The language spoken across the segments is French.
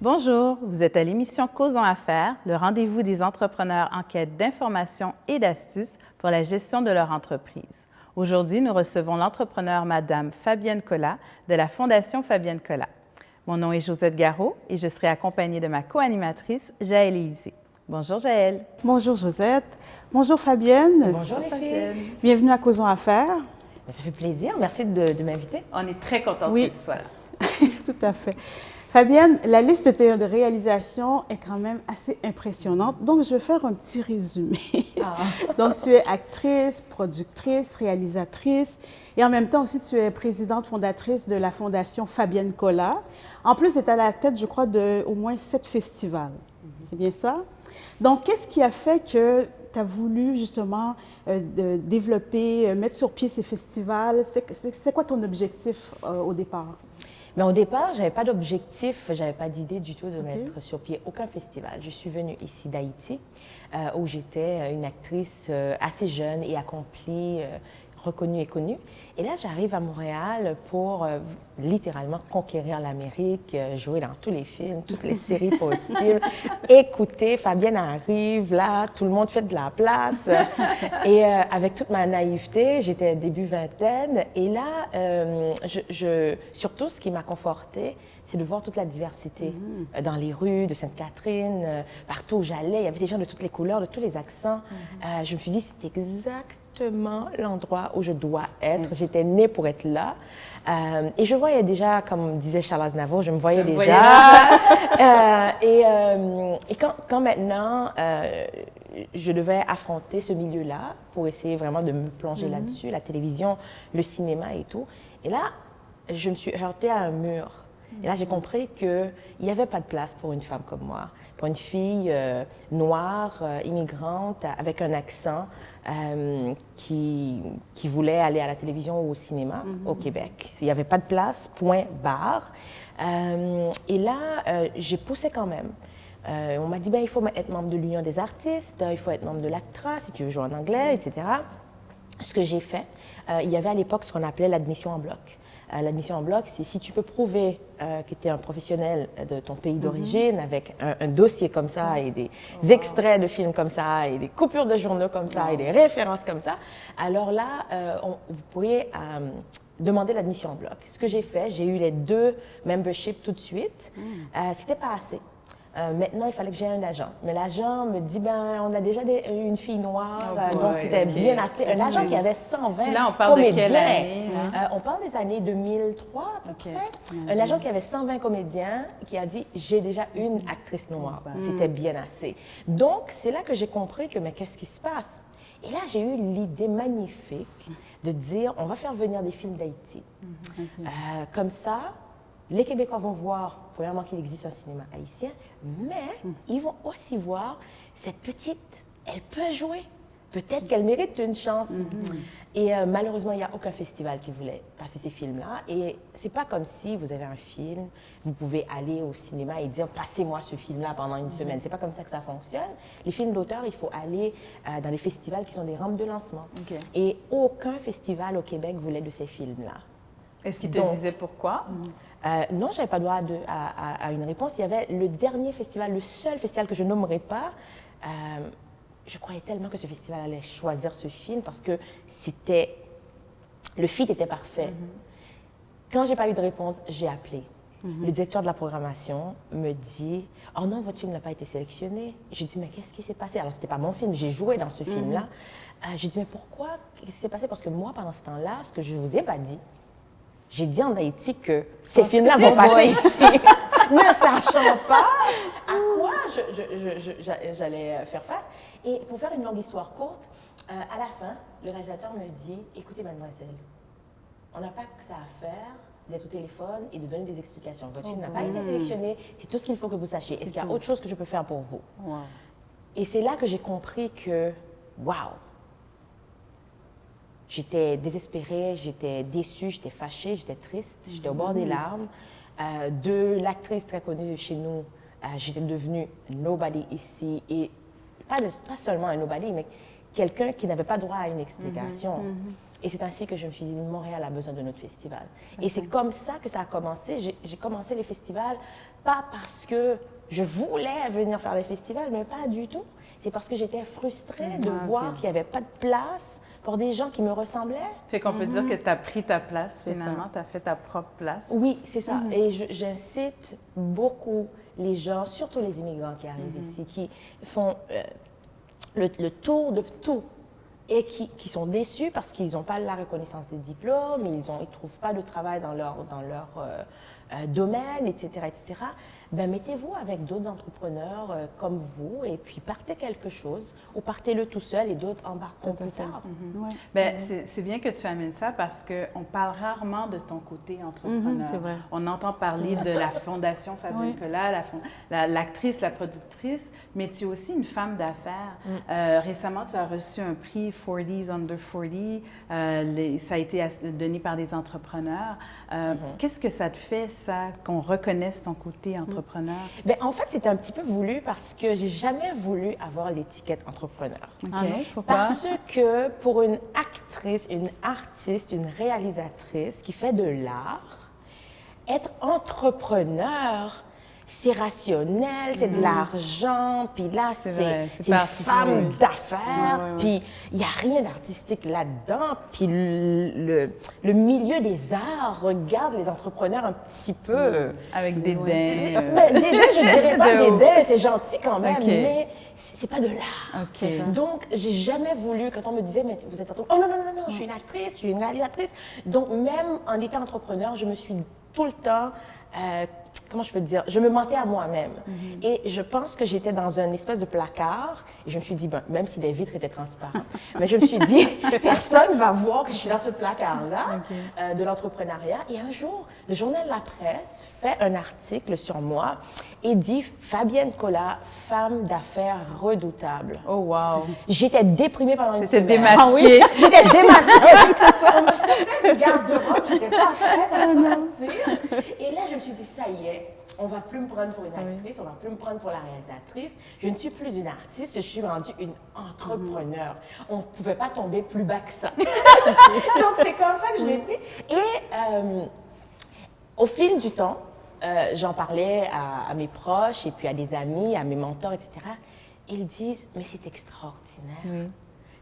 Bonjour, vous êtes à l'émission Causons Affaires, le rendez-vous des entrepreneurs en quête d'informations et d'astuces pour la gestion de leur entreprise. Aujourd'hui, nous recevons l'entrepreneur Madame Fabienne Collat de la Fondation Fabienne Collat. Mon nom est Josette Garot et je serai accompagnée de ma co-animatrice Jaëlle Isé. Bonjour Jaëlle. Bonjour Josette. Bonjour Fabienne. Bonjour les filles. Bienvenue à Causons Affaires. Ça fait plaisir, merci de m'inviter. On est très contente Oui. que tu sois là. Tout à fait. Fabienne, la liste de réalisations est quand même assez impressionnante, donc je vais faire un petit résumé. Donc tu es actrice, productrice, réalisatrice et en même temps aussi tu es présidente fondatrice de la Fondation Fabienne Collat. En plus, tu es à la tête, je crois, de au moins 7 festivals. C'est bien ça? Donc, qu'est-ce qui a fait que tu as voulu justement développer, mettre sur pied ces festivals? C'était quoi ton objectif au départ? Mais au départ, je n'avais pas d'objectif, je n'avais pas d'idée du tout de mettre sur pied aucun festival. Je suis venue ici d'Haïti, où j'étais une actrice assez jeune et accomplie, reconnue et connue. Et là, j'arrive à Montréal pour littéralement conquérir l'Amérique, jouer dans tous les films, toutes les séries possibles. Écoutez, Fabienne arrive, là, tout le monde fait de la place. Et avec toute ma naïveté, j'étais début vingtaine. Et là, surtout, ce qui m'a confortée, c'est de voir toute la diversité dans les rues de Sainte-Catherine, partout où j'allais. Il y avait des gens de toutes les couleurs, de tous les accents. Je me suis dit, c'est exactement l'endroit où je dois être. J'étais née pour être là. Et je voyais déjà, comme disait Charles Aznavour, je me voyais déjà. Et quand maintenant, je devais affronter ce milieu-là pour essayer vraiment de me plonger là-dessus, la télévision, le cinéma et tout. Et là, je me suis heurtée à un mur. Et là, j'ai compris qu'il n'y avait pas de place pour une femme comme moi, pour une fille noire, immigrante, avec un accent, qui voulait aller à la télévision ou au cinéma au Québec. Il n'y avait pas de place, point barre. Et là, j'ai poussé quand même. On m'a dit, ben, il faut être membre de l'Union des artistes, il faut être membre de l'ACTRA si tu veux jouer en anglais, etc. Ce que j'ai fait, il y avait à l'époque ce qu'on appelait l'admission en bloc. L'admission en bloc, c'est si tu peux prouver que tu es un professionnel de ton pays d'origine avec un dossier comme ça et des extraits de films comme ça et des coupures de journaux comme ça et des références comme ça, alors là, vous pourriez demander l'admission en bloc. Ce que j'ai fait, j'ai eu les 2 memberships tout de suite. C'était pas assez. Maintenant, il fallait que j'aie un agent. Mais l'agent me dit, ben, on a déjà une fille noire, donc c'était bien assez. Un agent qui avait 120 là, on parle comédiens. de quelle année? On parle des années 2003, à peu près. Un agent qui avait 120 comédiens, qui a dit, j'ai déjà une actrice noire. C'était bien assez. Donc, c'est là que j'ai compris que, mais qu'est-ce qui se passe? Et là, j'ai eu l'idée magnifique de dire, on va faire venir des films d'Haïti. Comme ça, les Québécois vont voir, premièrement, qu'il existe un cinéma haïtien, mais ils vont aussi voir cette petite, elle peut jouer. Peut-être qu'elle mérite une chance. Et malheureusement, il n'y a aucun festival qui voulait passer ces films-là. Et c'est pas comme si vous avez un film, vous pouvez aller au cinéma et dire « passez-moi ce film-là pendant une semaine ». C'est pas comme ça que ça fonctionne. Les films d'auteur, il faut aller dans les festivals qui sont des rampes de lancement. Et aucun festival au Québec voulait de ces films-là. Est-ce qu'il te disait pourquoi? Non, je n'avais pas droit à une réponse. Il y avait le dernier festival, le seul festival que je nommerai pas. Je croyais tellement que ce festival allait choisir ce film parce que le fit était parfait. Quand j'ai pas eu de réponse, j'ai appelé. Le directeur de la programmation me dit « Oh non, votre film n'a pas été sélectionné. » J'ai dit « Mais qu'est-ce qui s'est passé? » Alors, c'était pas mon film, j'ai joué dans ce film-là. J'ai dit « Mais pourquoi? Qu'est-ce qui s'est passé? » Parce que moi, pendant ce temps-là, ce que je vous ai pas dit, j'ai dit en Haïti que ces films-là vont passer ici, ne sachant pas à quoi j'allais faire face. Et pour faire une longue histoire courte, à la fin, le réalisateur me dit « Écoutez, mademoiselle, on n'a pas que ça à faire d'être au téléphone et de donner des explications. Votre film n'a pas été sélectionné, c'est tout ce qu'il faut que vous sachiez. Est-ce qu'il y a autre chose que je peux faire pour vous? » Et c'est là que j'ai compris que, waouh! J'étais désespérée, j'étais déçue, j'étais fâchée, j'étais triste, j'étais au bord des larmes. De l'actrice très connue chez nous, j'étais devenue nobody ici. Et pas seulement un nobody, mais quelqu'un qui n'avait pas droit à une explication. Et c'est ainsi que je me suis dit, Montréal a besoin de notre festival. Et c'est comme ça que ça a commencé. J'ai commencé les festivals, pas parce que je voulais venir faire des festivals, mais pas du tout. C'est parce que j'étais frustrée de voir qu'il n'y avait pas de place pour des gens qui me ressemblaient. Fait qu'on peut dire que tu as pris ta place, finalement, tu as fait ta propre place. Oui, c'est ça. Et j'incite beaucoup les gens, surtout les immigrants qui arrivent ici, qui font le tour de tout et qui sont déçus parce qu'ils n'ont pas la reconnaissance des diplômes, ils ne trouvent pas de travail dans leur domaine, etc., etc., ben, mettez-vous avec d'autres entrepreneurs comme vous et puis partez quelque chose ou partez-le tout seul et d'autres embarqueront plus tard. Ouais. Ben, c'est bien que tu amènes ça parce qu'on parle rarement de ton côté entrepreneur. c'est vrai. On entend parler de la Fondation Fabienne Collat, l'actrice, la productrice, mais tu es aussi une femme d'affaires. Récemment, tu as reçu un prix 40s Under 40. Ça a été donné par des entrepreneurs. Qu'est-ce que ça te fait, ça, qu'on reconnaisse ton côté entrepreneur? Bien, en fait, c'est un petit peu voulu parce que j'ai jamais voulu avoir l'étiquette entrepreneur. Ah non? Pourquoi? Parce que pour une actrice, une artiste, une réalisatrice qui fait de l'art, être entrepreneur, c'est rationnel, c'est de l'argent, puis là, c'est une femme d'affaires, puis il n'y a rien d'artistique là-dedans, puis le milieu des arts regarde les entrepreneurs un petit peu... Avec dédain. Ben, dédain, je ne dirais pas dédain, c'est gentil quand même, mais c'est pas de l'art. Donc, j'ai jamais voulu, quand on me disait, mais vous êtes entrepreneur, oh non, non, non, non, je suis une actrice, je suis une réalisatrice. Donc, même en étant entrepreneur, je me suis tout le temps... comment je peux te dire, je me mentais à moi-même. Et je pense que j'étais dans un espèce de placard et je me suis dit, ben, même si les vitres étaient transparentes, mais je me suis dit, personne ne va voir que je suis dans ce placard-là de l'entrepreneuriat. Et un jour, le journal La Presse fait un article sur moi et dit, Fabienne Collat, femme d'affaires redoutable. Oh, wow! J'étais déprimée pendant une T'étais semaine. démasquée. Ah oui, j'étais démasquée. On me sortait du garde-robe, j'étais pas prête à sortir. Et là, je me suis dit, ça y est, on va plus me prendre pour une actrice, on va plus me prendre pour la réalisatrice. Je ne suis plus une artiste, je suis rendue une entrepreneur. On ne pouvait pas tomber plus bas que ça. Donc, c'est comme ça que je l'ai pris. Et au fil du temps, j'en parlais à mes proches et puis à des amis, à mes mentors, etc. Ils disent, mais c'est extraordinaire.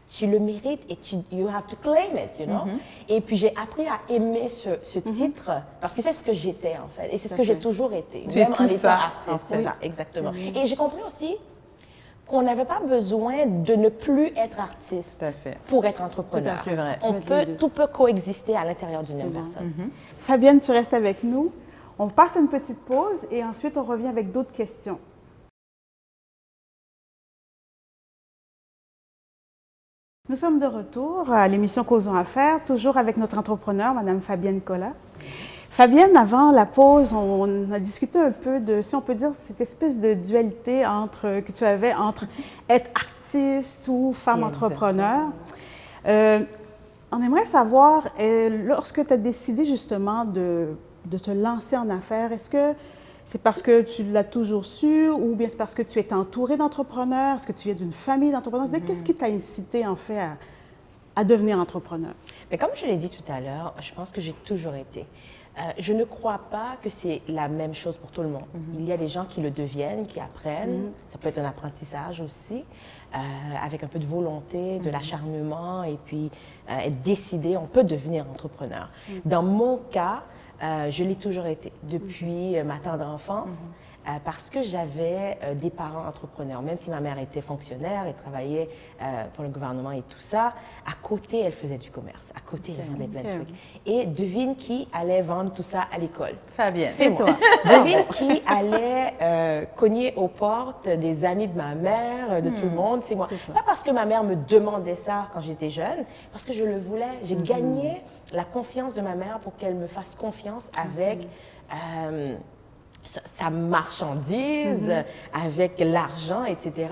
Tu le mérites et you have to claim it, you know. Et puis j'ai appris à aimer ce titre parce que c'est ce que j'étais en fait et c'est ce que j'ai toujours été, Tu es même tout en étant ça, artiste. en fait. C'est ça, exactement. Et j'ai compris aussi qu'on n'avait pas besoin de ne plus être artiste Tout à fait. pour être entrepreneur. C'est vrai. Tout peut coexister à l'intérieur d'une même personne. Fabienne, tu restes avec nous. On passe une petite pause et ensuite on revient avec d'autres questions. Nous sommes de retour à l'émission Causons Affaires, toujours avec notre entrepreneur, Mme Fabienne Collat. Fabienne, avant la pause, on a discuté un peu de, si on peut dire, cette espèce de dualité que tu avais entre être artiste ou femme entrepreneur. On aimerait savoir, lorsque tu as décidé justement de te lancer en affaires, est-ce que c'est parce que tu l'as toujours su ou bien c'est parce que tu es entourée d'entrepreneurs? Est-ce que tu es d'une famille d'entrepreneurs? Qu'est-ce qui t'a incité en fait à devenir entrepreneur? Mais comme je l'ai dit tout à l'heure, je pense que j'ai toujours été. Je ne crois pas que c'est la même chose pour tout le monde. Il y a des gens qui le deviennent, qui apprennent. Ça peut être un apprentissage aussi, avec un peu de volonté, de l'acharnement et puis être décidé, on peut devenir entrepreneur. Dans mon cas, je l'ai toujours été depuis ma tendre enfance parce que j'avais des parents entrepreneurs. Même si ma mère était fonctionnaire et travaillait pour le gouvernement et tout ça, à côté, elle faisait du commerce. À côté, elle vendait plein de trucs. Et devine qui allait vendre tout ça à l'école? Fabienne. C'est toi. Devine qui allait cogner aux portes des amis de ma mère, de tout le monde, c'est moi. Pas parce que ma mère me demandait ça quand j'étais jeune, parce que je le voulais. J'ai gagné la confiance de ma mère pour qu'elle me fasse confiance avec sa marchandise, avec l'argent, etc.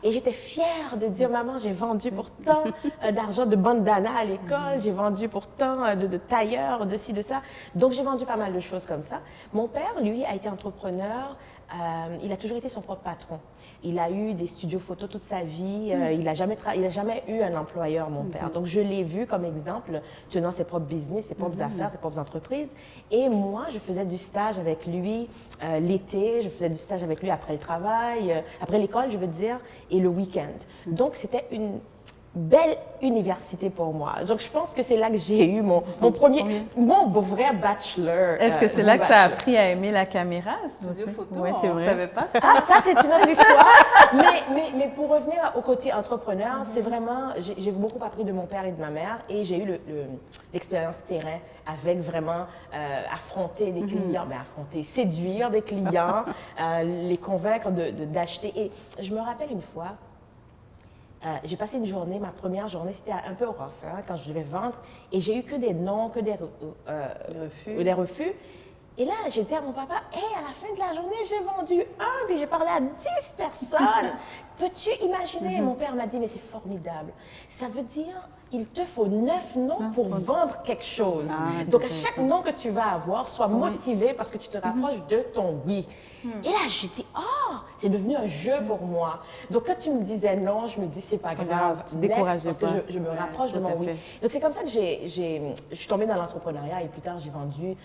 Et j'étais fière de dire, maman, j'ai vendu pour tant d'argent de bandana à l'école, j'ai vendu pour tant de tailleurs, de ci, de ça. Donc, j'ai vendu pas mal de choses comme ça. Mon père, lui, a été entrepreneur. Il a toujours été son propre patron. Il a eu des studios photos toute sa vie. Il n'a jamais eu un employeur, mon père. Donc, je l'ai vu comme exemple, tenant ses propres business, ses propres affaires, ses propres entreprises. Et moi, je faisais du stage avec lui l'été. Je faisais du stage avec lui après le travail, après l'école, je veux dire, et le week-end. Donc, c'était une belle université pour moi. Donc, je pense que c'est là que j'ai eu mon vrai bachelor. Est-ce que c'est là que tu as appris à aimer la caméra, studio photo? Oui, c'est vrai. On ne savait pas ça. Ah, ça, c'est une autre histoire. Mais pour revenir au côté entrepreneur, c'est vraiment, j'ai beaucoup appris de mon père et de ma mère et j'ai eu l'expérience terrain avec vraiment affronter des clients, séduire des clients, les convaincre d'acheter. Et je me rappelle une fois, j'ai passé une journée, ma première journée, c'était un peu rough quand je devais vendre et j'ai eu que des non, que des refus. Et là, j'ai dit à mon papa, « Hey, à la fin de la journée, j'ai vendu un, puis j'ai parlé à 10 personnes. Peux-tu imaginer? » Mon père m'a dit, « Mais c'est formidable. Ça veut dire, il te faut 9 noms pour vendre quelque chose. Donc, à chaque nom que tu vas avoir, sois motivé parce que tu te rapproches de ton oui. » Et là, j'ai dit, « Oh, c'est devenu un jeu pour moi. » Donc, quand tu me disais non, je me dis, c'est pas grave. Tu décourageais parce que je me rapproche de mon oui. Donc, c'est comme ça que je suis tombée dans l'entrepreneuriat et plus tard, j'ai vendu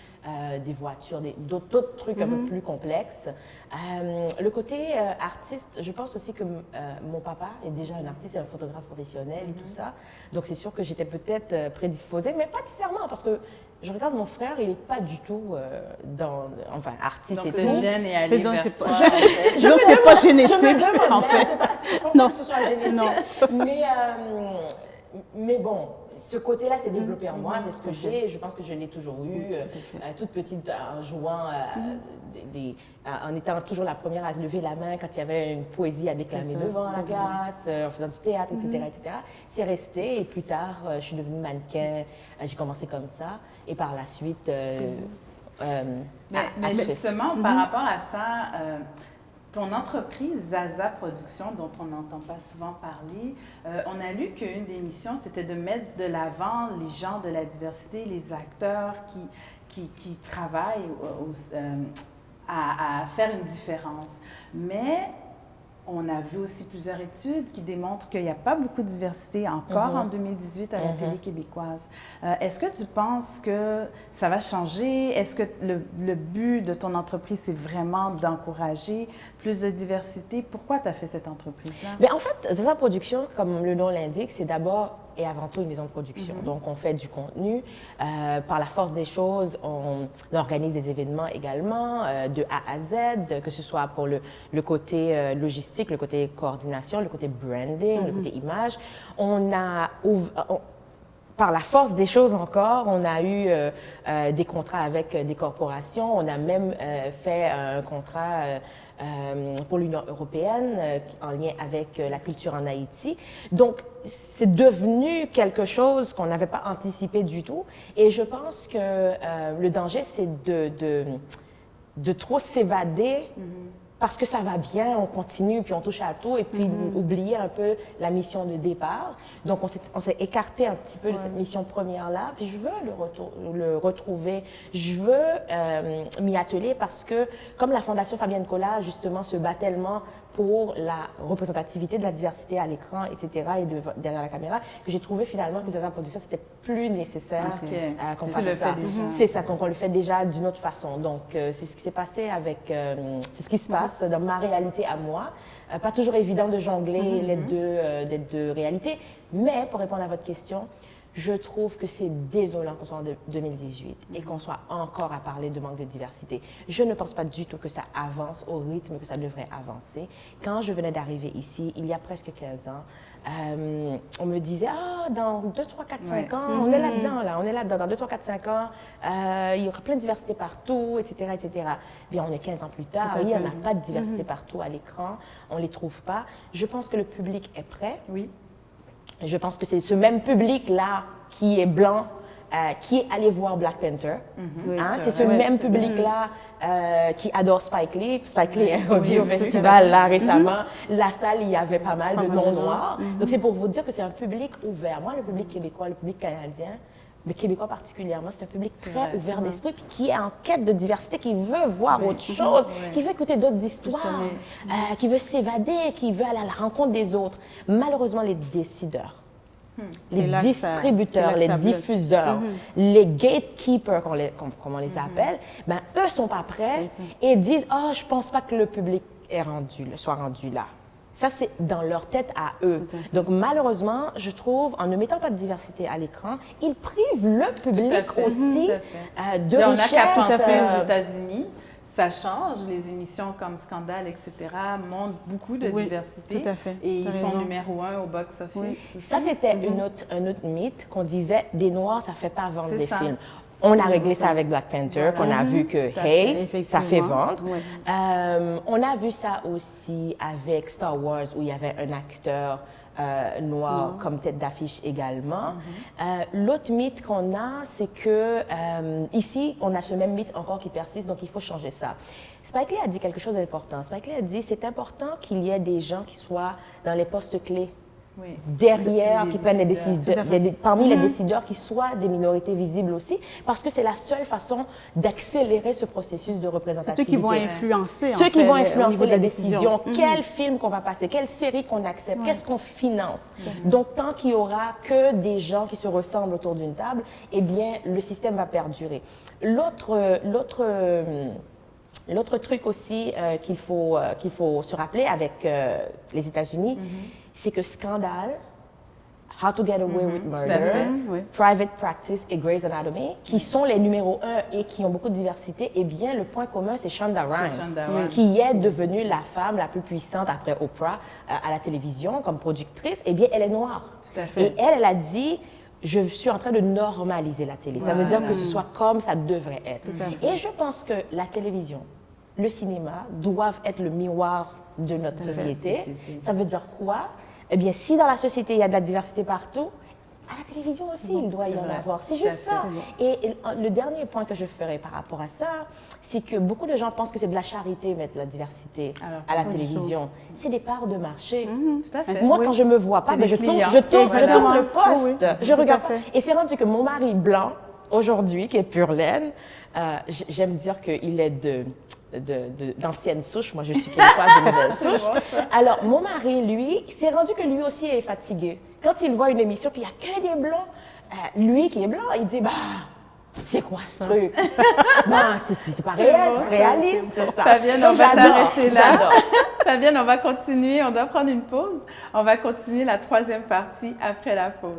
des voitures, d'autres trucs un peu plus complexes. Le côté artiste, je pense aussi que mon papa est déjà un artiste et un photographe professionnel et tout ça. Donc, c'est sûr que j'étais peut-être prédisposée, mais pas nécessairement parce que je regarde mon frère, il n'est pas du tout artiste donc, et tout. Donc, le gène est allé vers toi. Donc, c'est pas génétique, en fait. Je pense pas que ce soit génétique. Mais bon, ce côté-là s'est développé en moi, c'est ce que j'ai. Je pense que je l'ai toujours eu, toute petite, en jouant, en étant toujours la première à lever la main quand il y avait une poésie à déclamer devant la classe, en faisant du théâtre, etc. C'est resté et plus tard, je suis devenue mannequin. J'ai commencé comme ça et par la suite... mais justement, par rapport à ça... ton entreprise, Zaza Productions, dont on n'entend pas souvent parler, on a lu qu'une des missions, c'était de mettre de l'avant les gens de la diversité, les acteurs qui travaillent à faire une différence. Mais on a vu aussi plusieurs études qui démontrent qu'il n'y a pas beaucoup de diversité encore en 2018 à la télé québécoise. Est-ce que tu penses que ça va changer? Est-ce que le but de ton entreprise, c'est vraiment d'encourager plus de diversité? Pourquoi tu as fait cette entreprise-là? Bien, en fait, Zaza Productions, comme le nom l'indique, c'est d'abord et avant tout une maison de production. Donc, on fait du contenu. Par la force des choses, on organise des événements également, de A à Z, que ce soit pour le côté logistique, le côté coordination, le côté branding, le côté image. Par la force des choses encore, on a eu des contrats avec des corporations. On a même fait un contrat pour l'Union européenne en lien avec la culture en Haïti. Donc, c'est devenu quelque chose qu'on n'avait pas anticipé du tout. Et je pense que le danger, c'est de trop s'évader parce que ça va bien, on continue, puis on touche à tout, et puis oublier un peu la mission de départ. Donc, on s'est écarté un petit peu de cette mission première-là, puis je veux le retrouver. Je veux m'y atteler parce que, comme la Fondation Fabienne Collat, justement, se bat tellement pour la représentativité de la diversité à l'écran, etc., et derrière la caméra, que j'ai trouvé finalement que Zaza Productions, c'était plus nécessaire qu'on fasse ça. C'est ça, donc on le fait déjà d'une autre façon. Donc, c'est ce qui s'est passé c'est ce qui se passe dans ma réalité à moi. Pas toujours évident de jongler les deux réalités, mais pour répondre à votre question, je trouve que c'est désolant qu'on soit en 2018 et qu'on soit encore à parler de manque de diversité. Je ne pense pas du tout que ça avance au rythme que ça devrait avancer. Quand je venais d'arriver ici, il y a presque 15 ans, on me disait « Ah, dans 2, 3, 4, 5 ans, on est là-dedans, dans 2, 3, 4, 5 ans, il y aura plein de diversité partout, etc., etc. » Bien, on est 15 ans plus tard, il n'y en a pas de diversité partout à l'écran, on ne les trouve pas. Je pense que le public est prêt. Oui. Je pense que c'est ce même public-là qui est blanc, qui est allé voir Black Panther. C'est ce même public-là qui adore Spike Lee. Spike Lee est revenu au festival là récemment. La salle, il y avait pas mal de non-noirs. Donc, c'est pour vous dire que c'est un public ouvert. Moi, le public québécois, le public canadien, le Québécois particulièrement, c'est un public C'est très vrai. ouvert d'esprit, puis qui est en quête de diversité, qui veut voir autre chose, qui veut écouter d'autres histoires, qui veut s'évader, qui veut aller à la rencontre des autres. Malheureusement, les décideurs, les C'est là que ça- distributeurs, c'est les là que ça bloque. diffuseurs, les gatekeepers, comme on les appelle, ben, eux sont pas prêts et disent « Ah, je pense pas que le public soit rendu là ». Ça, c'est dans leur tête à eux. Donc, malheureusement, je trouve, en ne mettant pas de diversité à l'écran, ils privent le public fait. aussi Tout à fait. de On n'a richesse. qu'à penser aux États-Unis. Ça change, les émissions comme Scandale, etc., montrent beaucoup de Oui, diversité. tout à fait. Et T'as ils sont raison. numéro 1 au box-office. Oui. aussi. Ça, c'était un autre mythe qu'on disait, des Noirs, ça fait pas vendre C'est des ça. films. On a réglé ça avec Black Panther, qu'on a vu que, Tout à fait. hey, ça fait Effectivement. vendre. Ouais. On a vu ça aussi avec Star Wars, où il y avait un acteur noir comme tête d'affiche également. L'autre mythe qu'on a, c'est que ici, on a ce même mythe encore qui persiste, donc il faut changer ça. Spike Lee a dit quelque chose d'important. Spike Lee a dit, c'est important qu'il y ait des gens qui soient dans les postes clés. Oui. Derrière, Les qui prennent les décideurs. décisions, parmi les décideurs, qui soient des minorités visibles aussi, parce que c'est la seule façon d'accélérer ce processus de représentativité. Ceux qui vont influencer, en Ceux qui fait, vont au influencer niveau de les la décisions. décision. Quel film qu'on va passer, quelle série qu'on accepte, qu'est-ce qu'on finance. Donc, tant qu'il y aura que des gens qui se ressemblent autour d'une table, eh bien, le système va perdurer. L'autre truc aussi qu'il faut se rappeler avec les États-Unis, c'est que Scandale, How to Get Away with à fait. Murder, Oui. Private Practice et Grey's Anatomy, qui sont les numéros 1 et qui ont beaucoup de diversité, eh bien, le point commun, c'est Shonda Rhimes, Shonda Rhimes. qui est devenue la femme la plus puissante après Oprah à la télévision comme productrice. Eh bien, elle est noire. Tout à fait. Et elle a dit... Je suis en train de normaliser la télé. Ça veut dire que ce soit comme ça devrait être. Et je pense que la télévision, le cinéma doivent être le miroir de notre société. Ça veut dire quoi? Eh bien, si dans la société, il y a de la diversité partout, à la télévision aussi, il doit y en vrai. avoir. C'est Tout à juste ça. Et le dernier point que je ferai par rapport à ça, c'est que beaucoup de gens pensent que c'est de la charité mettre la diversité Alors, à la pas du télévision. C'est des parts de marché. Tout à fait. Moi, quand je me vois pas, C'est ben, des je tourne, clients. je tourne, je Exactement. tourne le poste. Oui, oui. Je Tout à regarde pas. fait. Et c'est rendu que mon mari blanc, aujourd'hui, qui est pure laine, j'aime dire qu'il est d'ancienne souche. Moi, je suis québécoise de nouvelle souche. Alors, mon mari, lui, c'est rendu que lui aussi est fatigué. Quand il voit une émission, puis il n'y a que des blancs, lui qui est blanc, il dit, bah, c'est quoi ce truc? Ben, c'est pas réel, c'est pas réaliste, ça. Fabienne, on Donc, va j'adore, t'arrêter là. j'adore. Fabienne, on va continuer. On doit prendre une pause. On va continuer la troisième partie après la pause.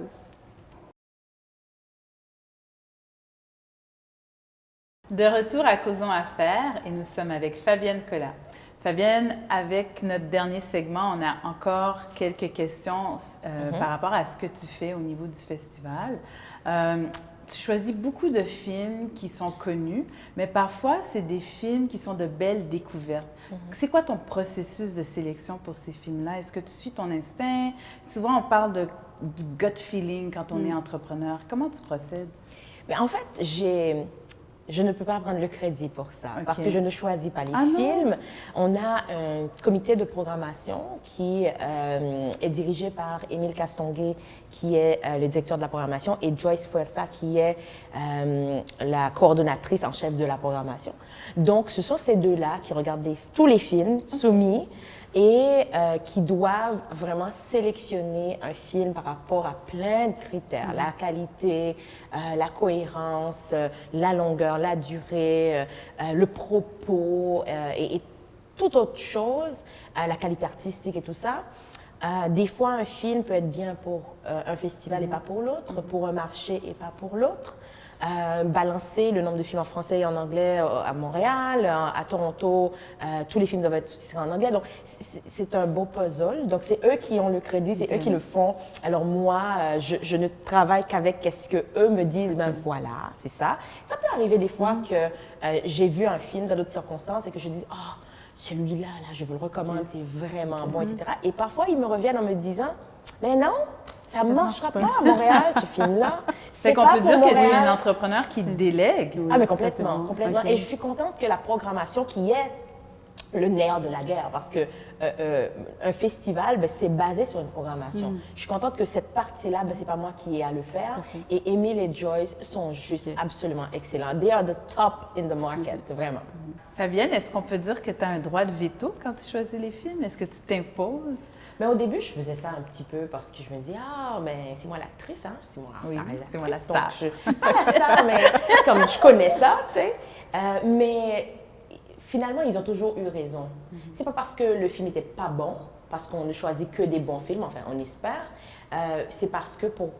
De retour à Causons Affaires et nous sommes avec Fabienne Collat. Fabienne, avec notre dernier segment, on a encore quelques questions par rapport à ce que tu fais au niveau du festival. Tu choisis beaucoup de films qui sont connus, mais parfois, c'est des films qui sont de belles découvertes. C'est quoi ton processus de sélection pour ces films-là? Est-ce que tu suis ton instinct? Souvent, on parle du gut feeling quand on est entrepreneur. Comment tu procèdes? Mais en fait, je ne peux pas prendre le crédit pour ça, parce que je ne choisis pas les Ah non? films. On a un comité de programmation qui est dirigé par Émile Castonguay, qui est le directeur de la programmation, et Joyce Fuerza, qui est la coordonnatrice en chef de la programmation. Donc, ce sont ces deux-là qui regardent tous les films soumis et qui doivent vraiment sélectionner un film par rapport à plein de critères. La qualité, la cohérence, la longueur, la durée, le propos et toute autre chose, la qualité artistique et tout ça. Des fois, un film peut être bien pour un festival et pas pour l'autre, pour un marché et pas pour l'autre. Balancer le nombre de films en français et en anglais à Montréal, à Toronto, tous les films doivent être sous-titrés en anglais. Donc, c'est un beau puzzle. Donc, c'est eux qui ont le crédit, c'est eux qui le font. Alors, moi, je ne travaille qu'avec ce que eux me disent, ben voilà, c'est ça. Ça peut arriver des fois que j'ai vu un film dans d'autres circonstances et que je dis, oh, celui-là, là, je vous le recommande, c'est vraiment bon, etc. Et parfois, ils me reviennent en me disant, mais non, ça ne marchera pas à Montréal, ce film-là. C'est qu'on pas peut pour dire que tu es Montréal. un entrepreneur qui délègue. Ah, mais complètement, Complètement. complètement. Ok. Et je suis contente que la programmation qui est le nerf de la guerre parce que un festival, ben, c'est basé sur une programmation. Je suis contente que cette partie-là, ben, c'est pas moi qui ai à le faire. Et Emile et Joyce sont juste absolument excellents. They are the top in the market, vraiment. Fabienne, est-ce qu'on peut dire que tu as un droit de veto quand tu choisis les films? Est-ce que tu t'imposes? Mais au début, je faisais ça un petit peu parce que je me dis, ah, mais c'est moi l'actrice, hein? C'est moi, c'est moi la star. Pas la star, mais comme je connais ça, tu sais. Mais finalement, ils ont toujours eu raison. C'est pas parce que le film n'était pas bon, parce qu'on ne choisit que des bons films, enfin, on espère. C'est parce que pour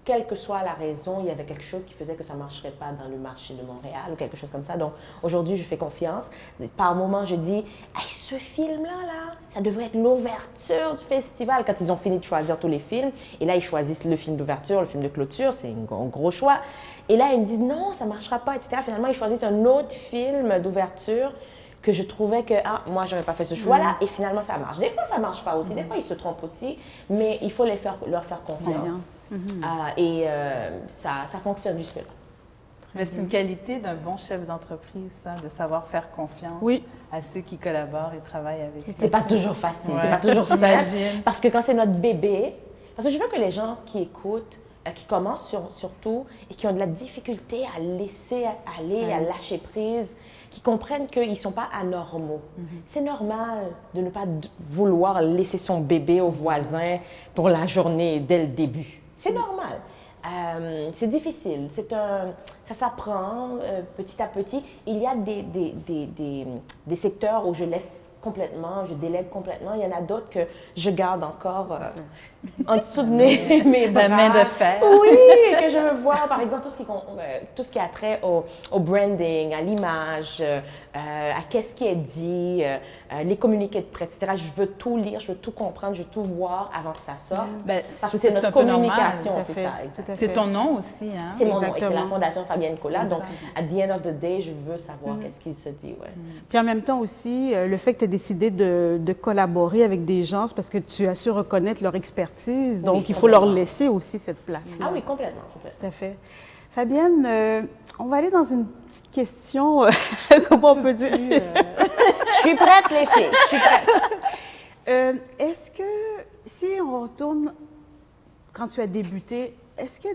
quelle que soit la raison, il y avait quelque chose qui faisait que ça ne marcherait pas dans le marché de Montréal ou quelque chose comme ça. Donc, aujourd'hui, je fais confiance. Par moments, je dis, hey, ce film-là, ça devrait être l'ouverture du festival. Quand ils ont fini de choisir tous les films, et là, ils choisissent le film d'ouverture, le film de clôture, c'est un gros choix. Et là, ils me disent, non, ça ne marchera pas, etc. Finalement, ils choisissent un autre film d'ouverture que je trouvais que, moi, je n'aurais pas fait ce choix-là, et finalement, ça marche. Des fois, ça ne marche pas aussi, des fois, ils se trompent aussi, mais il faut leur faire confiance. Ça fonctionne jusque-là. Mais c'est une qualité d'un bon chef d'entreprise, ça, de savoir faire confiance à ceux qui collaborent et travaillent avec eux. C'est pas toujours facile, c'est pas toujours simple, parce que quand c'est notre bébé, parce que je veux que les gens qui écoutent, qui commencent surtout, et qui ont de la difficulté à laisser aller, à lâcher prise, qui comprennent qu'ils ne sont pas anormaux. C'est normal de ne pas vouloir laisser son bébé au voisin pour la journée dès le début. C'est normal. C'est difficile. Ça s'apprend petit à petit. Il y a des secteurs où je laisse complètement, je délègue complètement. Il y en a d'autres que je garde encore en dessous de mes bras. La main de fer. Oui, que je veux voir. Par exemple, tout ce qui a trait au branding, à l'image, à qu'est-ce qui est dit, les communiqués de presse, etc. Je veux tout lire, je veux tout comprendre, je veux tout voir avant que ça sorte. Parce que c'est notre communication, c'est ça. C'est ton nom aussi, hein? C'est mon nom et c'est la Fondation Fabienne Colas. Donc, at the end of the day, je veux savoir qu'est-ce qu'il se dit. Puis en même temps aussi, le fait que tu aies décidé de collaborer avec des gens, c'est parce que tu as su reconnaître leur expertise. Donc, il faut leur laisser aussi cette place-là. Ah oui, complètement. Tout à fait. Fabienne, on va aller dans une petite question, comment on peut dire? Je suis prête, les filles, je suis prête. Est-ce que, si on retourne quand tu as débuté, est-ce que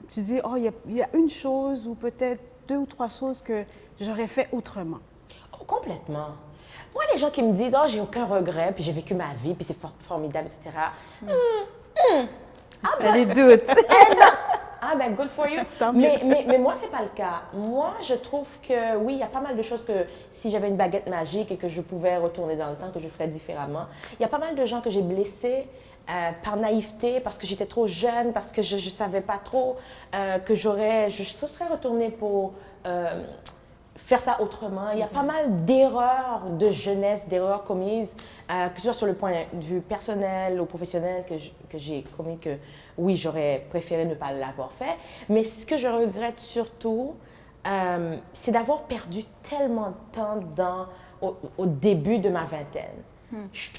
tu dis, oh, il y a une chose ou peut-être 2 ou 3 choses que j'aurais fait autrement? Oh, complètement. Moi, les gens qui me disent, oh, j'ai aucun regret, puis j'ai vécu ma vie, puis c'est formidable, etc. Les doutes. Ah ben, good for you. Mais moi, c'est pas le cas. Moi, je trouve que, oui, il y a pas mal de choses que si j'avais une baguette magique et que je pouvais retourner dans le temps, que je ferais différemment. Il y a pas mal de gens que j'ai blessés par naïveté, parce que j'étais trop jeune, parce que je ne savais pas trop que je serais retournée pour faire ça autrement. Il y a pas mal d'erreurs de jeunesse, d'erreurs commises, que ce soit sur le point de vue personnel ou professionnel que j'ai commis, que oui, j'aurais préféré ne pas l'avoir fait. Mais ce que je regrette surtout, c'est d'avoir perdu tellement de temps au début de ma vingtaine.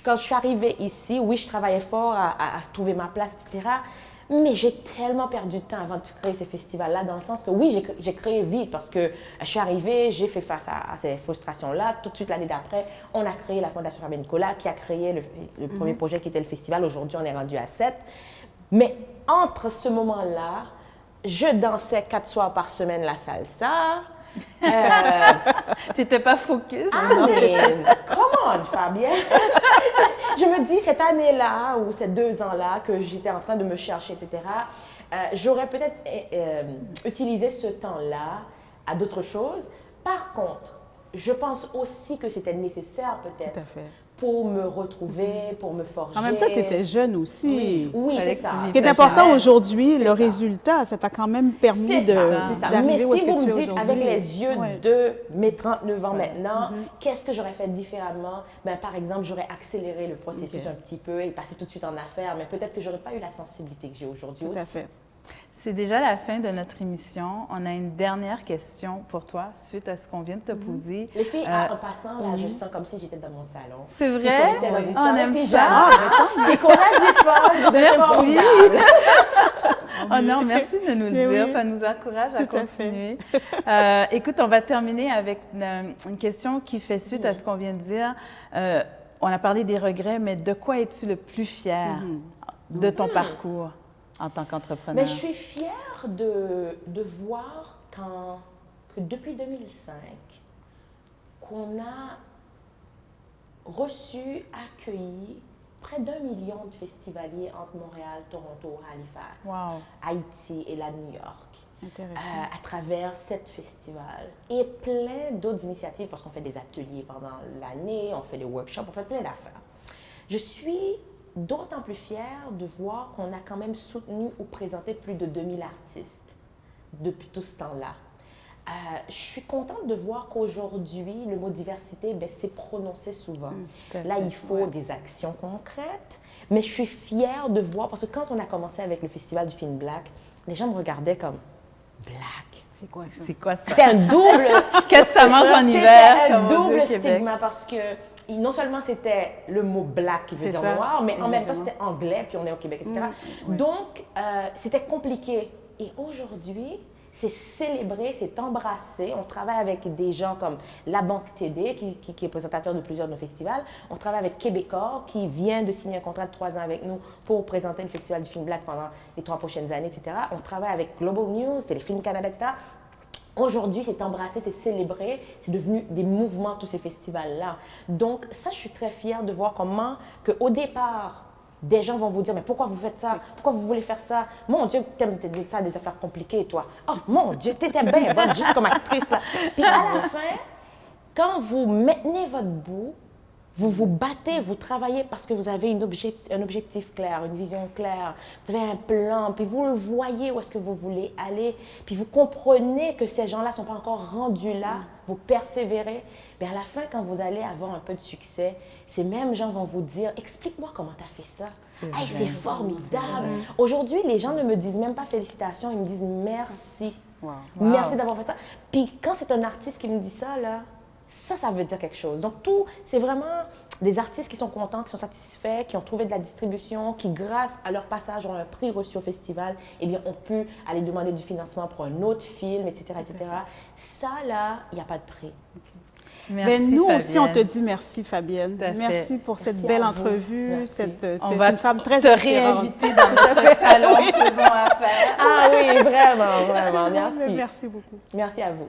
Quand je suis arrivée ici, oui, je travaillais fort à trouver ma place, etc. Mais j'ai tellement perdu de temps avant de créer ces festivals-là, dans le sens que oui, j'ai créé vite parce que je suis arrivée, j'ai fait face à ces frustrations-là. Tout de suite, l'année d'après, on a créé la Fondation Fabienne Colas qui a créé le premier projet qui était le festival. Aujourd'hui, on est rendu à 7. Mais entre ce moment-là, je dansais 4 soirs par semaine la salsa. T'étais pas focus. Mais come on, Fabienne. Je me dis, cette année-là ou ces 2 ans-là que j'étais en train de me chercher, etc., j'aurais peut-être utilisé ce temps-là à d'autres choses. Par contre, je pense aussi que c'était nécessaire peut-être pour me retrouver, pour me forger. En même temps, tu étais jeune aussi. Oui, c'est ça. Ce qui est important aujourd'hui, le résultat, ça t'a quand même permis d'arriver où est-ce que tu es aujourd'hui. Mais si vous me dites, avec les yeux de mes 39 ans maintenant, qu'est-ce que j'aurais fait différemment? Ben, par exemple, j'aurais accéléré le processus un petit peu et passé tout de suite en affaires, mais peut-être que je n'aurais pas eu la sensibilité que j'ai aujourd'hui aussi. Tout à fait. C'est déjà la fin de notre émission. On a une dernière question pour toi, suite à ce qu'on vient de te poser. Les filles, en passant, là, je sens comme si j'étais dans mon salon. C'est vrai? On aime ça. Et qu'on a du fun. Merci. Oh non, merci de nous le Mais dire, oui. ça nous encourage à Tout à fait. continuer. Écoute, on va terminer avec une question qui fait suite à ce qu'on vient de dire. On a parlé des regrets, mais de quoi es-tu le plus fier de ton parcours en tant qu'entrepreneur? Mais je suis fière de voir que depuis 2005, qu'on a reçu, accueilli près d'1 million de festivaliers entre Montréal, Toronto, Halifax, Wow. Haïti et la New York. Intéressant. À travers 7 festivals et plein d'autres initiatives parce qu'on fait des ateliers pendant l'année, on fait des workshops, on fait plein d'affaires. Je suis d'autant plus fière de voir qu'on a quand même soutenu ou présenté plus de 2000 artistes depuis tout ce temps-là. Je suis contente de voir qu'aujourd'hui, le mot diversité, ben, c'est prononcé souvent. Là, il faut des actions concrètes, mais je suis fière de voir, parce que quand on a commencé avec le Festival du film Black, les gens me regardaient comme Black. C'est quoi ça? C'est quoi ça? C'était un double... Qu'est-ce que ça mange en hiver? C'était un comme on dit au double Québec? stigma parce que non seulement c'était le mot black qui veut C'est dire ça, noir, mais en même temps exactement. c'était anglais, puis on est au Québec, etc. Donc, c'était compliqué. Et aujourd'hui, c'est célébré, c'est embrassé. On travaille avec des gens comme la Banque TD, qui est présentateur de plusieurs de nos festivals. On travaille avec Québecor, qui vient de signer un contrat de 3 ans avec nous pour présenter le Festival du film Black pendant les 3 prochaines années, etc. On travaille avec Global News, Téléfilm Canada, etc. Aujourd'hui, c'est embrassé, c'est célébré, c'est devenu des mouvements, tous ces festivals-là. Donc, ça, je suis très fière de voir comment, qu'au départ, des gens vont vous dire, mais pourquoi vous faites ça? Pourquoi vous voulez faire ça? Mon Dieu, t'aimes ça, des affaires compliquées, toi. Oh, mon Dieu, t'étais bien bonne juste comme actrice, là. Puis à la fin, quand vous maintenez votre bout, vous vous battez, vous travaillez parce que vous avez un objectif clair, une vision claire, vous avez un plan, puis vous le voyez où est-ce que vous voulez aller, puis vous comprenez que ces gens-là ne sont pas encore rendus là, vous persévérez. Mais à la fin, quand vous allez avoir un peu de succès, ces mêmes gens vont vous dire « Explique-moi comment tu as fait ça. Hey, c'est formidable. » Aujourd'hui, les gens ne me disent même pas félicitations, ils me disent « Merci. Wow. Merci d'avoir fait ça. » Puis quand c'est un artiste qui me dit ça, là, ça veut dire quelque chose. Donc, tout, c'est vraiment des artistes qui sont contents, qui sont satisfaits, qui ont trouvé de la distribution, qui, grâce à leur passage, ont un prix reçu au festival, eh bien, ont pu aller demander du financement pour un autre film, etc., etc. Ça, là, il n'y a pas de prix. Merci, Ben, nous aussi, on te Fabienne. dit merci, Fabienne. Tout à fait. Merci pour cette Merci belle à vous. entrevue. Merci. Tu On es va une femme très te inspirante. réinviter dans notre salon Causons Affaires. Ah oui, vraiment, vraiment. Merci. Merci beaucoup. Merci à vous.